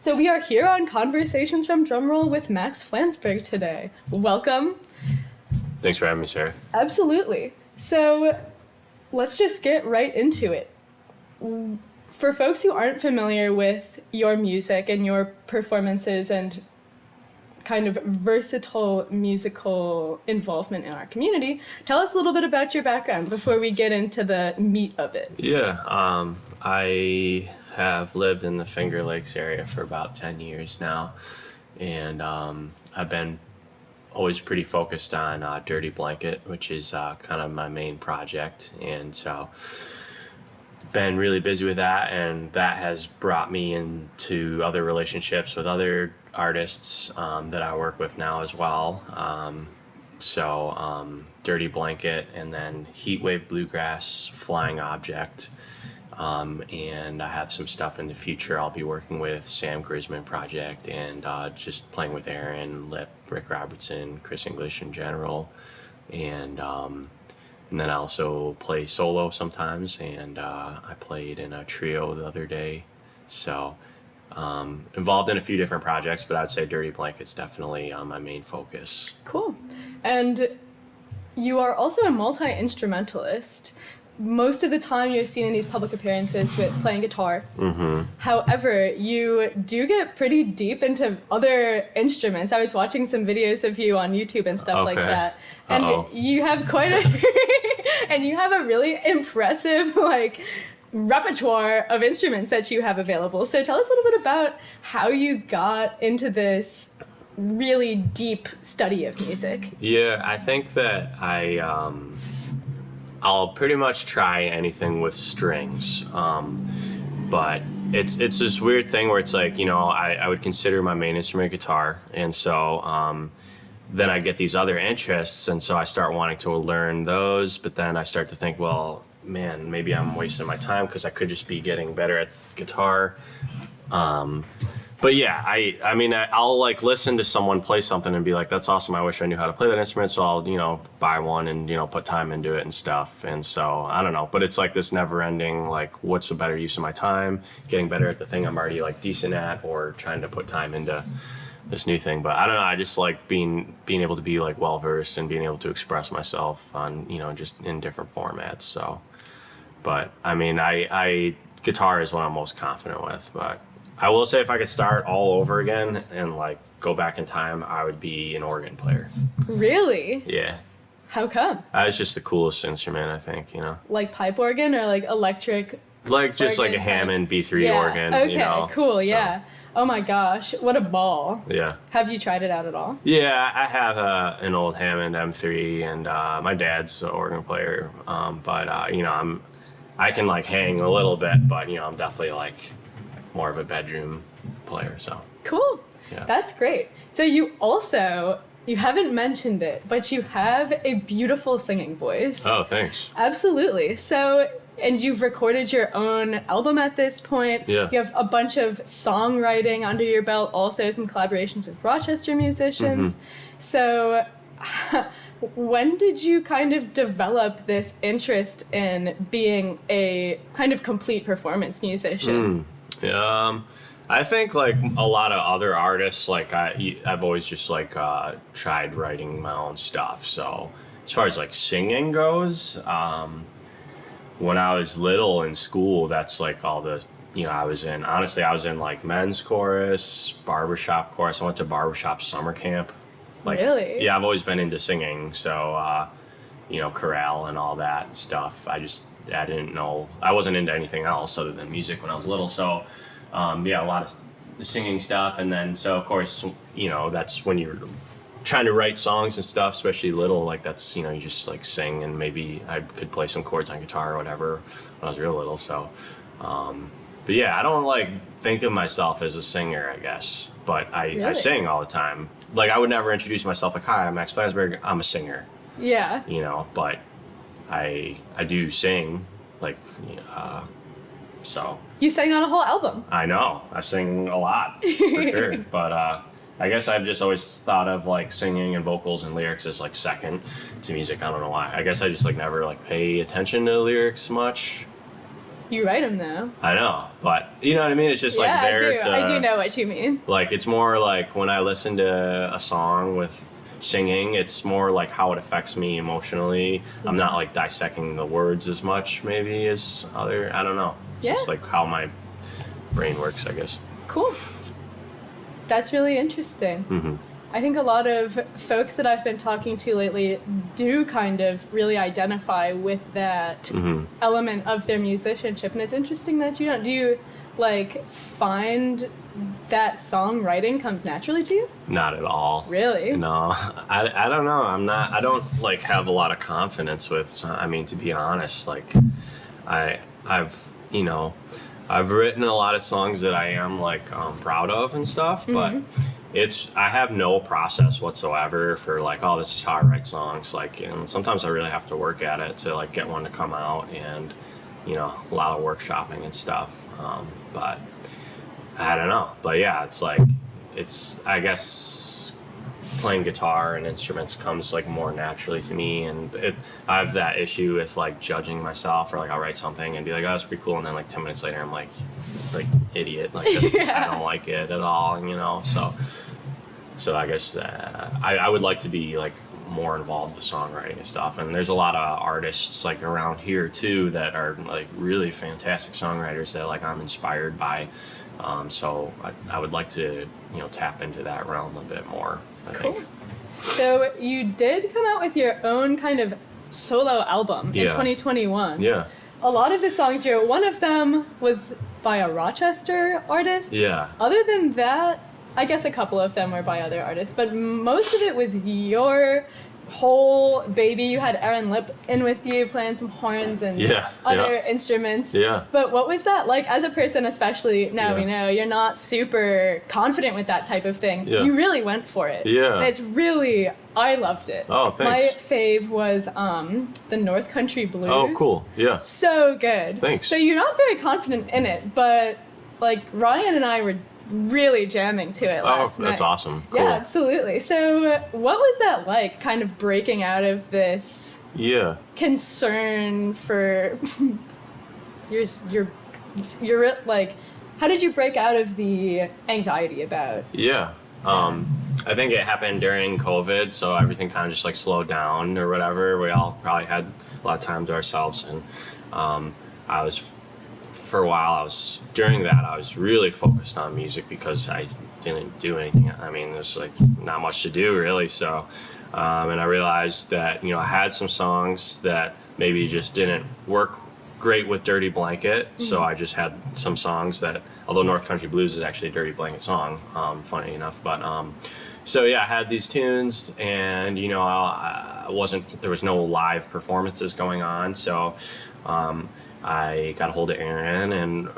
So we are here on Conversations from Drumroll with Max Flansburg today. Welcome. Thanks for having me, Sarah. Absolutely. So let's just get right into it. For folks who aren't familiar with your music and your performances and kind of versatile musical involvement in our community, tell us a little bit about your background before we get into the meat of it. Yeah, I have lived in the Finger Lakes area for about 10 years now, and I've been always pretty focused on Dirty Blanket, which is kind of my main project, and so been really busy with that, and that has brought me into other relationships with other artists that I work with now as well. Dirty Blanket, and then Heatwave Bluegrass, Flying Object, and I have some stuff in the future. I'll be working with Sam Grisman Project and just playing with Aaron, Lip, Rick Robertson, Chris English in general, and then I also play solo sometimes, and I played in a trio the other day. So involved in a few different projects, but I'd say Dirty Blanket's definitely my main focus. Cool. And you are also a multi-instrumentalist. Most of the time you're seen in these public appearances with playing guitar. Mm-hmm. However, you do get pretty deep into other instruments. I was watching some videos of you on YouTube and stuff like that. And you have quite a and you have a really impressive repertoire of instruments that you have available. So tell us a little bit about how you got into this really deep study of music. Yeah, I think that I'll pretty much try anything with strings, but it's this weird thing where it's like, I would consider my main instrument guitar, and so then I get these other interests, and so I start wanting to learn those, but then I start to think, well, man, maybe I'm wasting my time because I could just be getting better at guitar. But yeah, I mean, I'll listen to someone play something and be like, that's awesome. I wish I knew how to play that instrument. So I'll, buy one and, put time into it and stuff. And so I don't know, but it's like this never ending, what's a better use of my time, getting better at the thing I'm already decent at, or trying to put time into this new thing. But I don't know. I just like being able to be well-versed and being able to express myself on, just in different formats. So, but I mean, I guitar is what I'm most confident with, but I will say if I could start all over again and go back in time, I would be an organ player. Really? Yeah. How come? It's just the coolest instrument, I think, Like pipe organ or electric? Just a Hammond B3 organ. Okay, cool, so. Yeah. Oh my gosh, what a ball. Yeah. Have you tried it out at all? Yeah, I have an old Hammond M3, and my dad's an organ player, but I can hang a little bit, but I'm definitely more of a bedroom player, so. Cool. Yeah. That's great. So you haven't mentioned it, but you have a beautiful singing voice. Oh, thanks. Absolutely. So, and you've recorded your own album at this point. Yeah. You have a bunch of songwriting under your belt, also some collaborations with Rochester musicians. Mm-hmm. So when did you kind of develop this interest in being a kind of complete performance musician? I think a lot of other artists, I've always just tried writing my own stuff. So as far as singing goes, when I was little in school, that's all the I was in men's chorus, barbershop chorus. I went to barbershop summer camp. Really? Yeah, I've always been into singing. So chorale and all that stuff. I didn't know, I wasn't into anything else other than music when I was little. So, a lot of the singing stuff. And then, so of course, that's when you're trying to write songs and stuff, especially little, that's, you just sing, and maybe I could play some chords on guitar or whatever when I was real little. So, but yeah, I don't think of myself as a singer, I guess, but I sing all the time. I would never introduce myself hi, I'm Max Flansburg, I'm a singer. Yeah. But I do sing, so. You sang on a whole album. I know. I sing a lot, for sure. But I guess I've just always thought of singing and vocals and lyrics as second to music. I don't know why. I guess I just never pay attention to lyrics much. You write them though. I know, but you know what I mean? It's just like Yeah, there I do know what you mean. Like, it's more like when I listen to a song with singing, it's more like how it affects me emotionally. I'm not like dissecting the words as much maybe as other, I don't know. It's just like how my brain works, I guess. Cool. That's really interesting. Mm-hmm. I think a lot of folks that I've been talking to lately do kind of really identify with that element of their musicianship. And it's interesting that you don't. Do you, like, find that songwriting comes naturally to you? Not at all. Really? No. I don't know. I don't, like, have a lot of confidence with, I mean, to be honest, like, I've written a lot of songs that I am, like, proud of and stuff, but I have no process whatsoever for like, oh, this is how I write songs. Like, and sometimes I really have to work at it to like get one to come out, and a lot of workshopping and stuff. But I don't know. But yeah, it's like, I guess playing guitar and instruments comes like more naturally to me, and I have that issue with like judging myself, or like I'll write something and be like, oh, that's pretty cool, and then like 10 minutes later I'm like idiot, like I don't like it at all, and so I guess I would like to be like more involved with songwriting and stuff, and there's a lot of artists like around here too that are like really fantastic songwriters that like I'm inspired by, so I would like to tap into that realm a bit more, I think. So you did come out with your own kind of solo album in 2021. Yeah. A lot of the songs you wrote, one of them was by a Rochester artist. Yeah. Other than that, I guess a couple of them were by other artists, but most of it was your whole baby. You had Aaron Lipp in with you playing some horns and other instruments. Yeah. But what was that like as a person, especially now we know you're not super confident with that type of thing. Yeah. You really went for it. Yeah. And it's really, I loved it. Oh, thanks. My fave was the North Country Blues. Oh, cool. Yeah. So good. Thanks. So you're not very confident in it, but like Ryan and I were really jamming to it last night. Oh, that's awesome. Cool. Yeah, absolutely. So what was that like, kind of breaking out of this concern for your like, how did you break out of the anxiety about? Yeah. I think it happened during COVID, so everything kind of just like slowed down or whatever. We all probably had a lot of time to ourselves, and for a while, I was really focused on music because I didn't do anything. I mean, there's like not much to do really. So, and I realized that, I had some songs that maybe just didn't work great with Dirty Blanket. So I just had some songs that, although North Country Blues is actually a Dirty Blanket song, funny enough, but, so yeah, I had these tunes, and, there was no live performances going on. So, I got a hold of Aaron and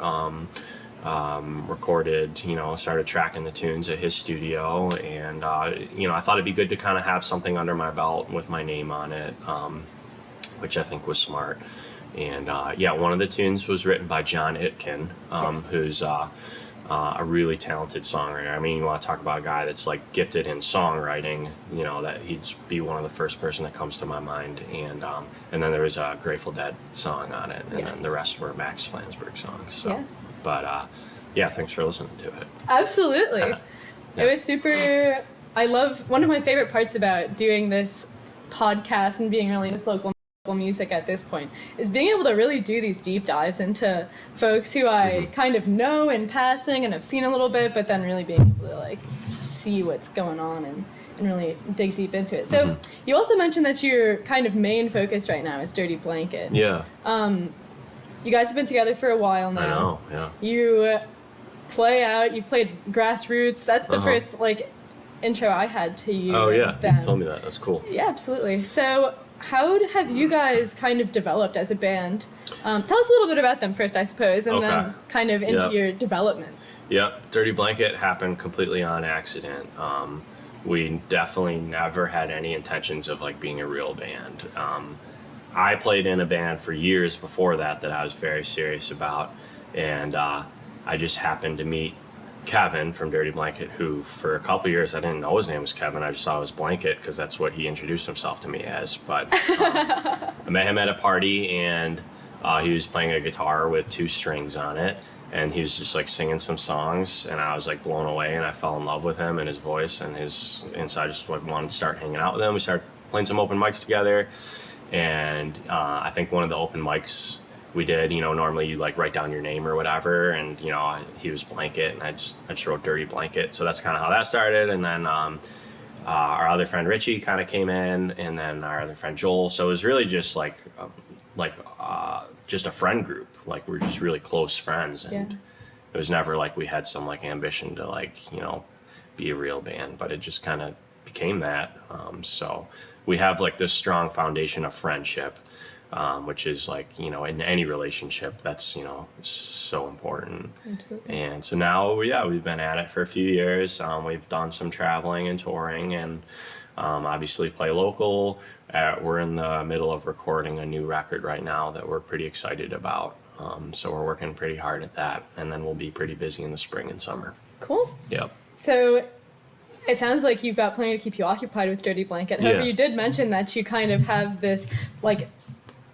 recorded, started tracking the tunes at his studio, and I thought it'd be good to kind of have something under my belt with my name on it, which I think was smart. And one of the tunes was written by John Itkin, who's a really talented songwriter. I mean, you want to talk about a guy that's like gifted in songwriting, that he'd be one of the first person that comes to my mind. And then there was a Grateful Dead song on it, and then the rest were Max Flansburg songs. So, but thanks for listening to it. Absolutely. It was super. I love, one of my favorite parts about doing this podcast and being really with local music at this point is being able to really do these deep dives into folks who I kind of know in passing and have seen a little bit, but then really being able to like see what's going on and really dig deep into it. So you also mentioned that your kind of main focus right now is Dirty Blanket. Yeah. You guys have been together for a while now. I know, yeah. You play out, you've played Grassroots. That's the first like intro I had to you. Oh yeah, then. you told me that. That's cool. Yeah, absolutely. So how have you guys kind of developed as a band? Tell us a little bit about them first, I suppose, and then kind of into your development. Yep. Dirty Blanket happened completely on accident. We definitely never had any intentions of like being a real band. I played in a band for years before that I was very serious about, and I just happened to meet Kevin from Dirty Blanket, who for a couple years I didn't know his name was Kevin. I just thought it was Blanket because that's what he introduced himself to me as. But I met him at a party, and He was playing a guitar with 2 strings on it, and he was just like singing some songs, and I was like blown away, and I fell in love with him and his voice and so I just like wanted to start hanging out with him. We started playing some open mics together, and I think one of the open mics we did, normally you like write down your name or whatever, and he was Blanket, and I just wrote Dirty Blanket. So that's kind of how that started, and then our other friend Richie kind of came in, and then our other friend Joel. So it was really just just a friend group. Like we're just really close friends, and it was never like we had some like ambition to like be a real band, but it just kind of became that. So we have like this strong foundation of friendship, which is like in any relationship that's so important. Absolutely. And so now we've been at it for a few years. We've done some traveling and touring, and obviously play local. We're in the middle of recording a new record right now that we're pretty excited about. So we're working pretty hard at that, and then we'll be pretty busy in the spring and summer. Cool. Yep. So it sounds like you've got plenty to keep you occupied with Dirty Blanket. However, you did mention that you kind of have this, like,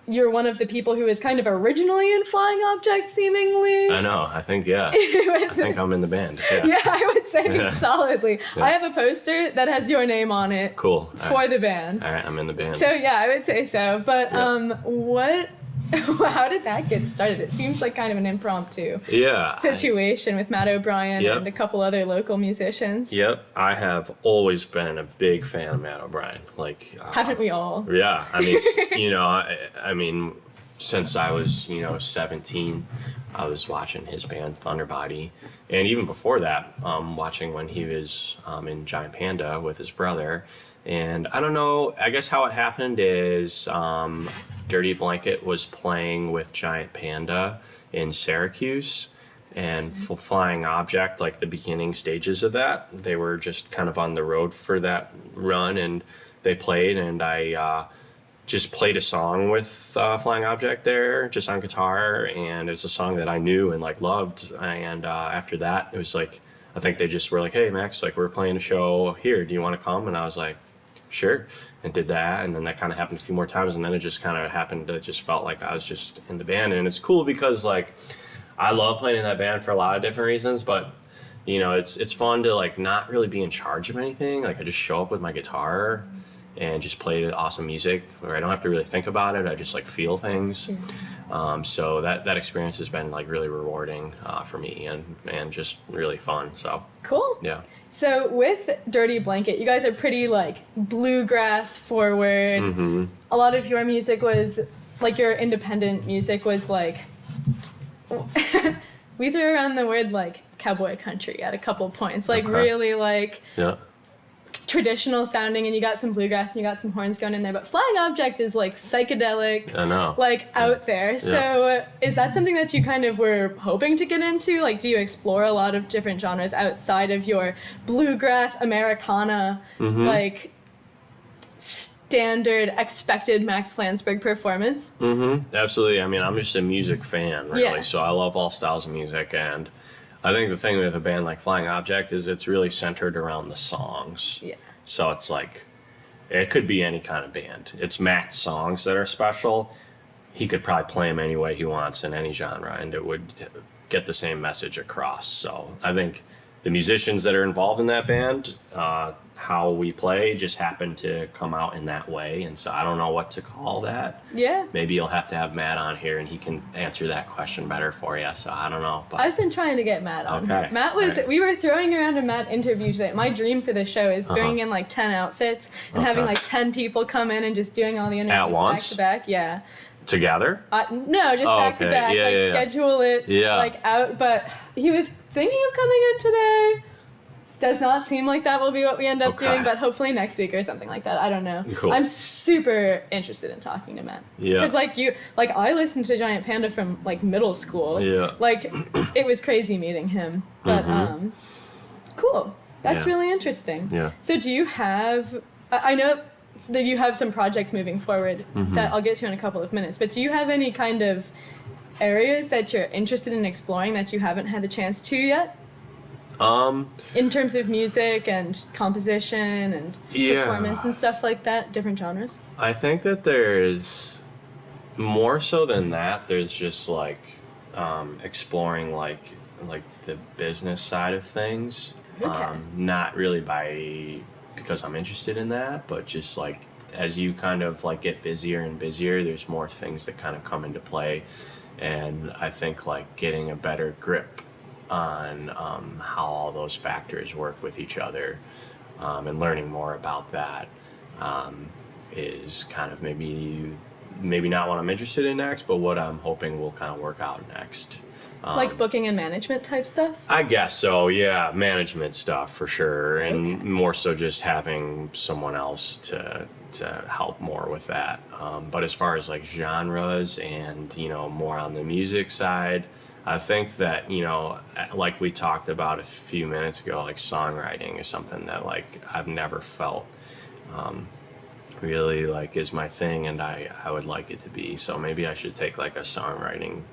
you're one of the people who is kind of originally in Flying Objects, seemingly. I know. I think, I think I'm in the band. Yeah, I would say solidly. Yeah. I have a poster that has your name on it. Cool. For the band. All right, I'm in the band. So, yeah, I would say so. But how did that get started? It seems like kind of an impromptu situation with Matt O'Brien and a couple other local musicians. Yep. I have always been a big fan of Matt O'Brien. Like, haven't we all? Yeah. I mean, I mean, since I was, 17, I was watching his band Thunderbody. And even before that, watching when he was in Giant Panda with his brother. And I don't know, I guess how it happened is Dirty Blanket was playing with Giant Panda in Syracuse, and Flying Object, like the beginning stages of that, they were just kind of on the road for that run, and they played, and I just played a song with Flying Object there, just on guitar, and it's a song that I knew and like loved, and after that, it was like, I think they just were like, hey Max, like we're playing a show here, do you want to come? And I was like, sure, and did that, and then that kind of happened a few more times, and then it just kind of happened. It just felt like I was just in the band, and it's cool because like I love playing in that band for a lot of different reasons, but it's fun to like not really be in charge of anything. Like I just show up with my guitar and just play awesome music where I don't have to really think about it. I just like feel things. So that experience has been like really rewarding for me and just really fun. So cool. Yeah. So with Dirty Blanket, you guys are pretty like bluegrass forward. Mm-hmm. A lot of your music was like your independent music was like we threw around the word like cowboy country at a couple points, like really like traditional sounding, and you got some bluegrass and you got some horns going in there, but Flying Object is like psychedelic, I know, like out there. So is that something that you kind of were hoping to get into? Like, do you explore a lot of different genres outside of your bluegrass Americana, like standard expected Max Flansburg performance? Absolutely. I mean, I'm just a music fan, really, so I love all styles of music, and I think the thing with a band like Flying Object is it's really centered around the songs. Yeah. So it's like, it could be any kind of band. It's Matt's songs that are special. He could probably play them any way he wants in any genre, and it would get the same message across. So I think the musicians that are involved in that band, how we play just happen to come out in that way, and so I don't know what to call that. Yeah. Maybe you'll have to have Matt on here and he can answer that question better for you, so I don't know. But I've been trying to get Matt on. Okay. Matt was, we were throwing around a Matt interview today. My dream for this show is bringing in like 10 outfits and having like 10 people come in and just doing all the interviews at once? Back to back. Yeah. Together? No, just back to back. Schedule it like out. But he was thinking of coming in today. Does not seem like that will be what we end up doing, but hopefully next week or something like that. I don't know. Cool. I'm super interested in talking to Matt. Yeah. Because I listened to Giant Panda from like middle school. Yeah. Like it was crazy meeting him. But cool. That's really interesting. Yeah. So do you have? I know that you have some projects moving forward that I'll get to in a couple of minutes. But do you have any kind of areas that you're interested in exploring that you haven't had the chance to yet? In terms of music and composition and performance and stuff like that, different genres? I think that there's more so than that, there's just like exploring like the business side of things. Okay. Not really because I'm interested in that, but just like as you kind of like get busier and busier, there's more things that kind of come into play, and I think like getting a better grip on how all those factors work with each other, and learning more about that is kind of maybe not what I'm interested in next, but what I'm hoping will kind of work out next. Like booking and management type stuff? I guess so, yeah. Management stuff for sure, and more so just having someone else to help more with that. But as far as like genres and, more on the music side, I think that, like we talked about a few minutes ago, like songwriting is something that like I've never felt really like is my thing, and I would like it to be. So maybe I should take like a songwriting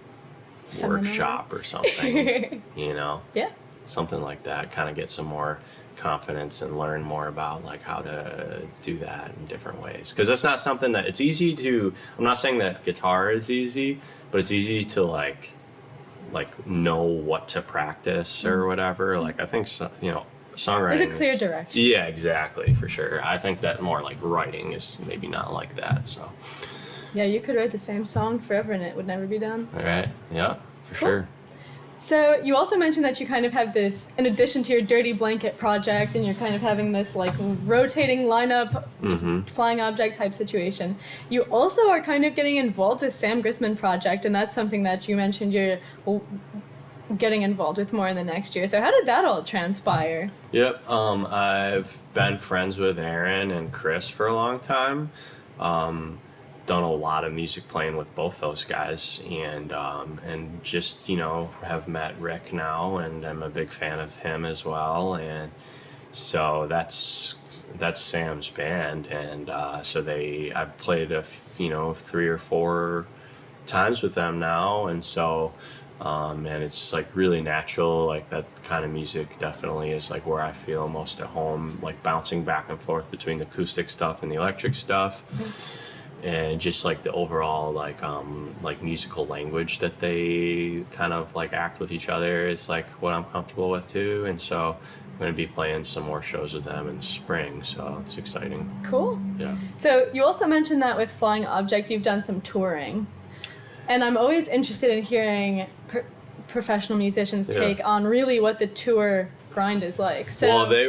workshop or something, Yeah. something like that, kind of get some more confidence and learn more about like how to do that in different ways, because that's not something that it's easy to. I'm not saying that guitar is easy, but it's easy to like know what to practice or whatever. Like I think songwriting There's a clear direction. Yeah, exactly, for sure. I think that more like writing is maybe not like that. So Yeah, you could write the same song forever and it would never be done. all right, yeah, for Cool. sure. So you also mentioned that you kind of have this, in addition to your Dirty Blanket project, and you're kind of having this like rotating lineup, flying object type situation. You also are kind of getting involved with Sam Grisman project, and that's something that you mentioned you're getting involved with more in the next year. So how did that all transpire? Yep, I've been friends with Aaron and Chris for a long time. Done a lot of music playing with both those guys, and just have met Rick now, and I'm a big fan of him as well, and so that's Sam's band, and so I've played 3 or 4 times with them now, and so and it's just like really natural. Like that kind of music definitely is like where I feel most at home, like bouncing back and forth between the acoustic stuff and the electric stuff. And just like the overall like musical language that they kind of like act with each other is like what I'm comfortable with too. And so I'm going to be playing some more shows with them in spring, so it's exciting. Cool. Yeah. So you also mentioned that with Flying Object you've done some touring, and I'm always interested in hearing professional musicians take on really what the tour grind is like. So well, they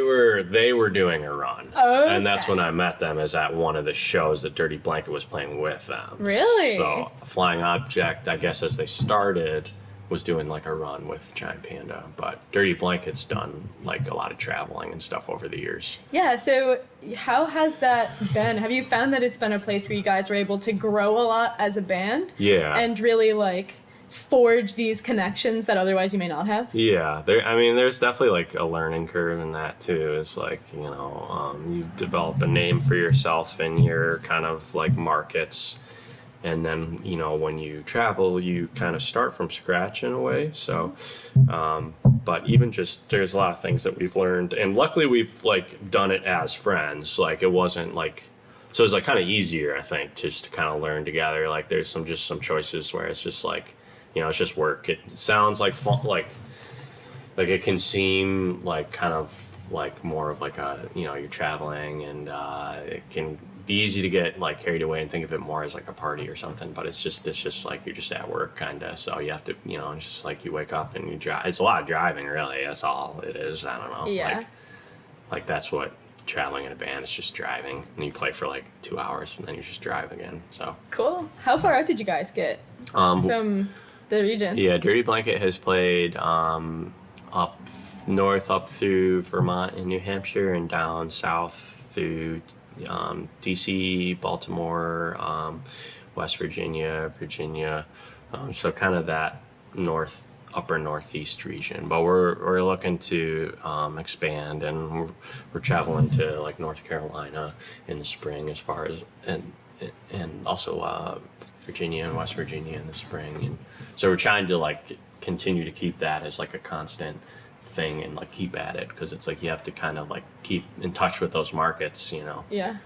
were doing a run, and that's when I met them, is at one of the shows that Dirty Blanket was playing with them. Really? So Flying Object, I guess as they started, was doing like a run with Giant Panda, but Dirty Blanket's done like a lot of traveling and stuff over the years. Yeah, so how has that been? Have you found that it's been a place where you guys were able to grow a lot as a band? Yeah. And really like forge these connections that otherwise you may not have? Yeah, there's definitely like a learning curve in that too. It's like, you develop a name for yourself in your kind of like markets, and then, when you travel, you kind of start from scratch in a way. So, but even just, there's a lot of things that we've learned, and luckily we've like done it as friends. Like it wasn't like, so it's like kind of easier, I think, just to kind of learn together. Like there's some choices where it's just like, it's just work. It sounds like fun, like it can seem like kind of like more of like a, you're traveling, and it can be easy to get like carried away and think of it more as like a party or something. But it's just like you're just at work kind of. So you have to, it's just like you wake up and you drive. It's a lot of driving, really. That's all it is. I don't know. Yeah. Like that's what traveling in a band is, just driving, and you play for like 2 hours and then you just drive again. So cool. How far out did you guys get from the region? Yeah, Dirty Blanket has played up north, up through Vermont and New Hampshire, and down south through DC, Baltimore, West Virginia, so kind of that upper northeast region. But we're looking to expand, and we're traveling to like North Carolina in the spring, as far as and also Virginia and West Virginia in the spring, and so we're trying to like continue to keep that as like a constant thing and like keep at it, because it's like you have to kind of like keep in touch with those markets, Yeah.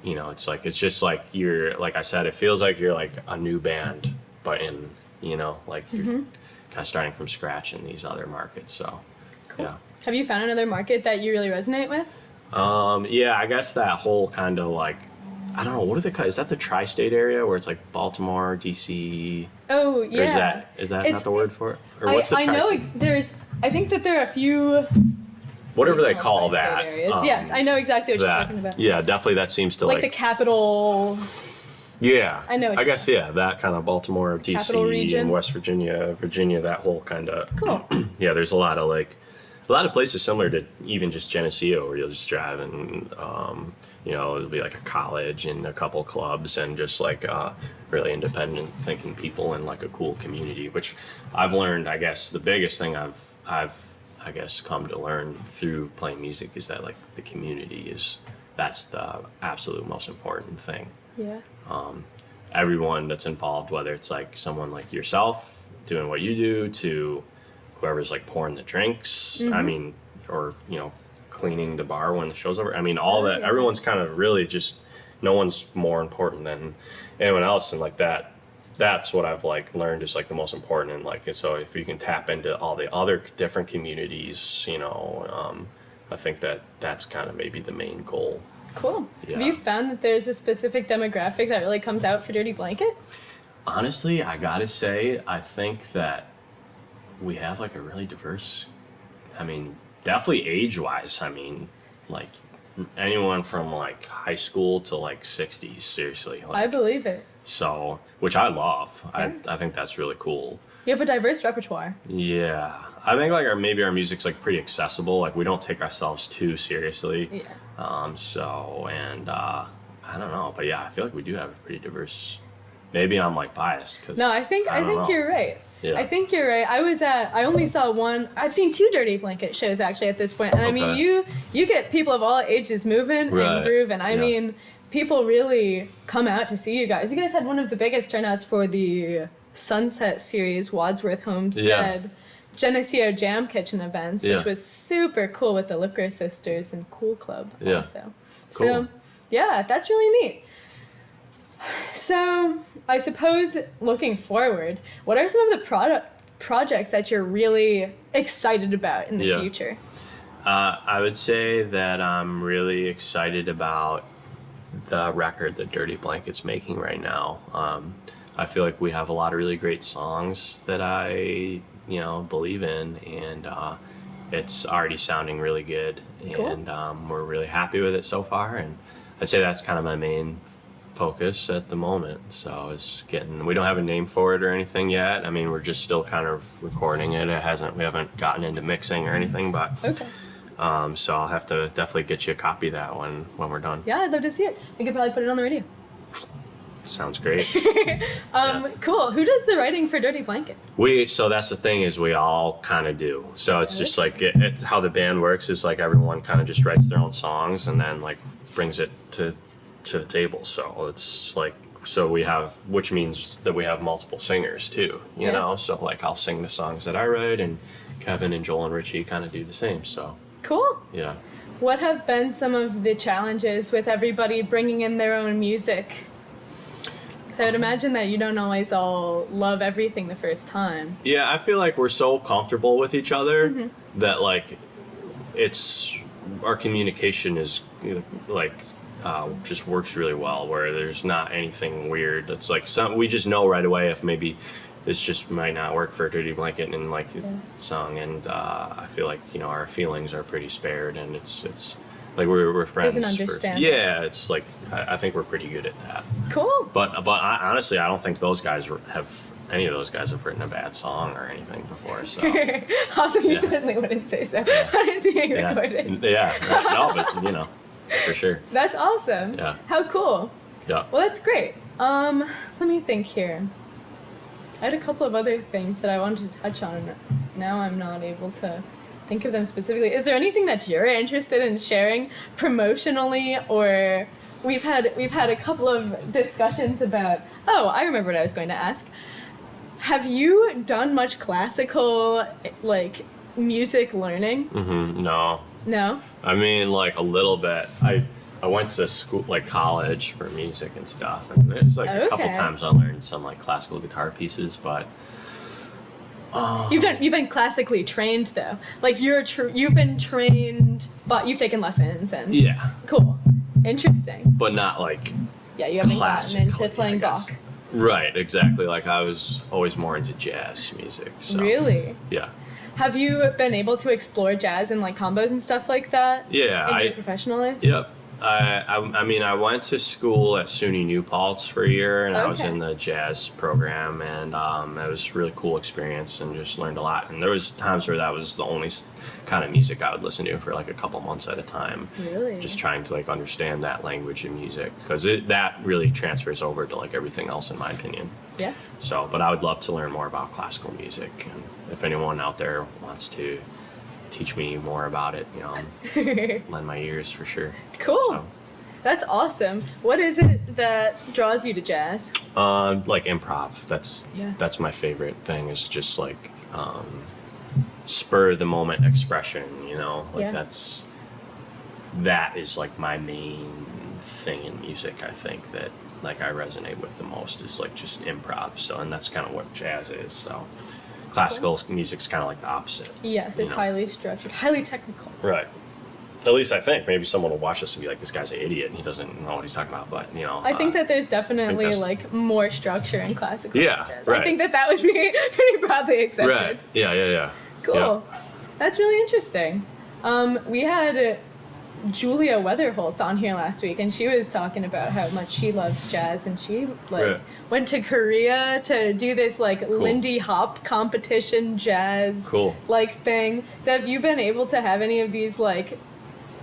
you know, it's just like you're, like I said, it feels like you're like a new band, but in, you know, like you're kind of starting from scratch in these other markets. So, cool. Yeah. Have you found another market that you really resonate with? Yeah, I guess that whole kind of like, I don't know, what do they call it? Is that the tri-state area where it's like Baltimore, DC? Oh, yeah. Or is that not the word for it? Or what's the I know I think that there are a few whatever they call that. Yes, I know exactly what you're talking about. Yeah, definitely that seems to like the capital. Yeah. I know. I guess, yeah, that kind of Baltimore, DC, and West Virginia, that whole kind of. Cool. Yeah, there's a lot of places similar to even just Geneseo where you'll just drive and, you know, it'll be like a college and a couple clubs and just like really independent thinking people and like a cool community, which I've learned, I guess, the biggest thing I've I guess come to learn through playing music is that like the community that's the absolute most important thing. Yeah. Everyone that's involved, whether it's like someone like yourself doing what you do to whoever's like pouring the drinks, I mean, or, you know, cleaning the bar when the show's over. I mean, all that, everyone's kind of really just, no one's more important than anyone else. And like that's what I've like learned is like the most important. And like, so if you can tap into all the other different communities, you know, I think that's kind of maybe the main goal. Cool. Yeah. Have you found that there's a specific demographic that really comes out for Dirty Blanket? Honestly, I gotta say, I think that we have like a really diverse, I mean, definitely age-wise. I mean, like anyone from like high school to like 60s, seriously. Like, I believe it. So, which I love. Yeah. I think that's really cool. You have a diverse repertoire. Yeah. I think like maybe our music's like pretty accessible. Like we don't take ourselves too seriously. Yeah. I don't know, but yeah, I feel like we do have a pretty diverse. Maybe I'm like biased because. No, I think you're right. Yeah. I think you're right. I only saw one. I've seen 2 Dirty Blanket shows actually at this point, and I mean you get people of all ages moving and grooving. I mean, people really come out to see you guys. You guys had one of the biggest turnouts for the Sunset Series Wadsworth Homestead Geneseo Jam Kitchen events, which was super cool with the Lipker Sisters and Cool Club also. Cool. So, yeah, that's really neat. So, I suppose looking forward, what are some of the projects that you're really excited about in the future? I would say that I'm really excited about the record that Dirty Blanket's making right now. I feel like we have a lot of really great songs that I, you know, believe in, and it's already sounding really good. Cool. And we're really happy with it so far, and I'd say that's kind of my main focus at the moment. So we don't have a name for it or anything yet. I mean, we're just still kind of recording it. We haven't gotten into mixing or anything, but okay. So I'll have to definitely get you a copy of that when we're done. Yeah, I'd love to see it. We could probably put it on the radio. Sounds great. Cool. Who does the writing for Dirty Blanket? So that's the thing is we all kind of do. So it's just like it's how the band works is like everyone kind of just writes their own songs and then like brings it to the table. So it's like, which means that we have multiple singers too, you know? So like I'll sing the songs that I write and Kevin and Joel and Richie kind of do the same. So cool. Yeah. What have been some of the challenges with everybody bringing in their own music? Because I would imagine that you don't always all love everything the first time. Yeah, I feel like we're so comfortable with each other that like our communication is like just works really well, where there's not anything weird. It's like we just know right away if maybe this just might not work for a Dirty Blanket and like the song, and I feel like, you know, our feelings are pretty spared, and it's like we're friends. There's an understanding. It's like I think we're pretty good at that. Cool. But honestly, I don't think any of those guys have written a bad song or anything before. So awesome. You certainly wouldn't say so. I didn't see you recorded. No, but you know, for sure. That's awesome. Yeah. How cool. Yeah. Well, that's great. Let me think here. I had a couple of other things that I wanted to touch on. Now I'm not able to think of them specifically. Is there anything that you're interested in sharing promotionally, or we've had a couple of discussions about, I remember what I was going to ask. Have you done much classical like music learning? No. No? I mean, like a little bit. I went to school, like college, for music and stuff, and it was like a couple times I learned some like classical guitar pieces, but you've been classically trained though. Like you've been trained, but you've taken lessons and yeah, cool, interesting. but not like Yeah, you haven't gotten into playing Bach. Right, exactly. Like I was always more into jazz music. So, Really? Yeah. Have you been able to explore jazz and like combos and stuff like that? Yeah, professionally. Yep. I mean, I went to school at SUNY New Paltz for a year, and I was in the jazz program, and it was a really cool experience, and just learned a lot. And there was times where that was the only kind of music I would listen to for like a couple months at a time. Really? Just trying to like understand that language of music, because that really transfers over to like everything else, in my opinion. Yeah. So, but I would love to learn more about classical music, and if anyone out there wants to teach me more about it, lend my ears for sure. Cool. So, That's awesome. What is it that draws you to jazz? like improv. That's my favorite thing, is just like spur of the moment expression, that is like my main thing in music. I think that like I resonate with the most is like just improv. So, and that's kind of what jazz is. So classical music's kind of like the opposite. Yes, it's highly structured, highly technical. Right. At least I think. Maybe someone will watch this and be like, this guy's an idiot and he doesn't know what he's talking about. But, I think that there's definitely like more structure in classical jazz. Right. I think that would be pretty broadly accepted. Right. Yeah. Cool. Yeah. That's really interesting. We had Julia Weatherholtz on here last week, and she was talking about how much she loves jazz, and she went to Korea to do this like Lindy Hop competition jazz like thing. So have you been able to have any of these like?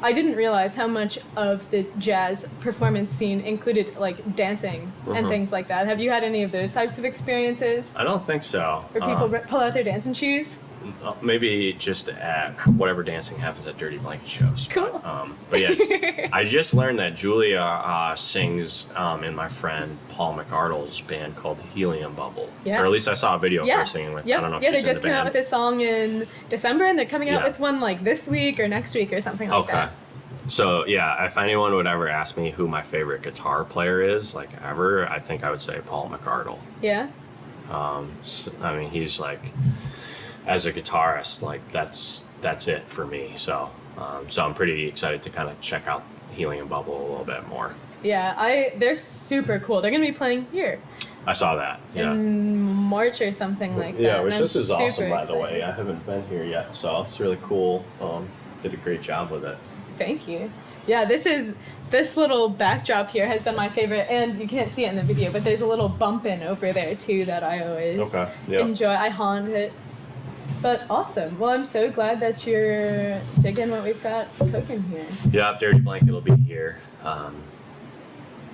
I didn't realize how much of the jazz performance scene included like dancing and things like that. Have you had any of those types of experiences? I don't think so. Where people pull out their dancing shoes? Maybe just at whatever dancing happens at Dirty Blanket shows. Cool. But yeah, I just learned that Julia sings in my friend Paul McArdle's band called Helium Bubble. Yeah. Or at least I saw a video of her singing with. I don't know if she's they in just the came band. out with a song in December, and they're coming out with one like this week or next week or something like that. So yeah, if anyone would ever ask me who my favorite guitar player is, like ever, I think I would say Paul McArdle. Yeah. So, I mean, he's like, as a guitarist, like that's it for me. So I'm pretty excited to kind of check out Helium Bubble a little bit more. Yeah, they're super cool. They're gonna be playing here. I saw that. Yeah. In March or something like that. Yeah, which this is awesome, by excited. the way. I haven't been here yet, so it's really cool. Did a great job with it. Thank you. Yeah, this little backdrop here has been my favorite, and you can't see it in the video, but there's a little bump in over there too that I always enjoy. I haunt it. But awesome. Well, I'm so glad that you're digging what we've got cooking here. Yeah, Dirty Blanket will be here. I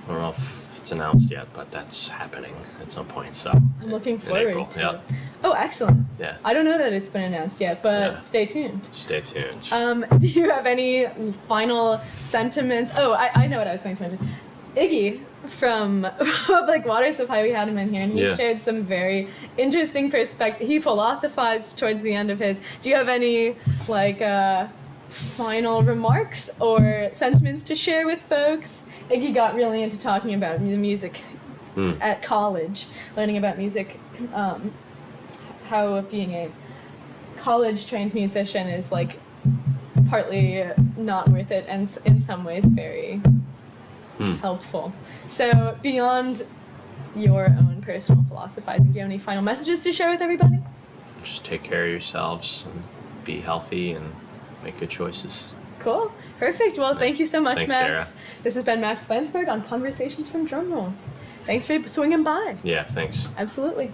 don't know if it's announced yet, but that's happening at some point. So I'm looking forward to it. Oh, excellent. Yeah. I don't know that it's been announced yet, but stay tuned. Stay tuned. Do you have any final sentiments? Oh, I know what I was going to mention. Iggy from Public Water Supply, we had him in here, and he shared some very interesting perspective. He philosophized towards the end of his. Do you have any final remarks or sentiments to share with folks? Iggy got really into talking about the music at college, learning about music, how being a college-trained musician is like partly not worth it, and in some ways very helpful. So beyond your own personal philosophizing, do you have any final messages to share with everybody? Just take care of yourselves and be healthy and make good choices. Cool. Perfect. Well, thank you so much, Thanks, Max. Sarah. This has been Max Flansburg on Conversations from Drumroll. Thanks for swinging by. Yeah, thanks. Absolutely.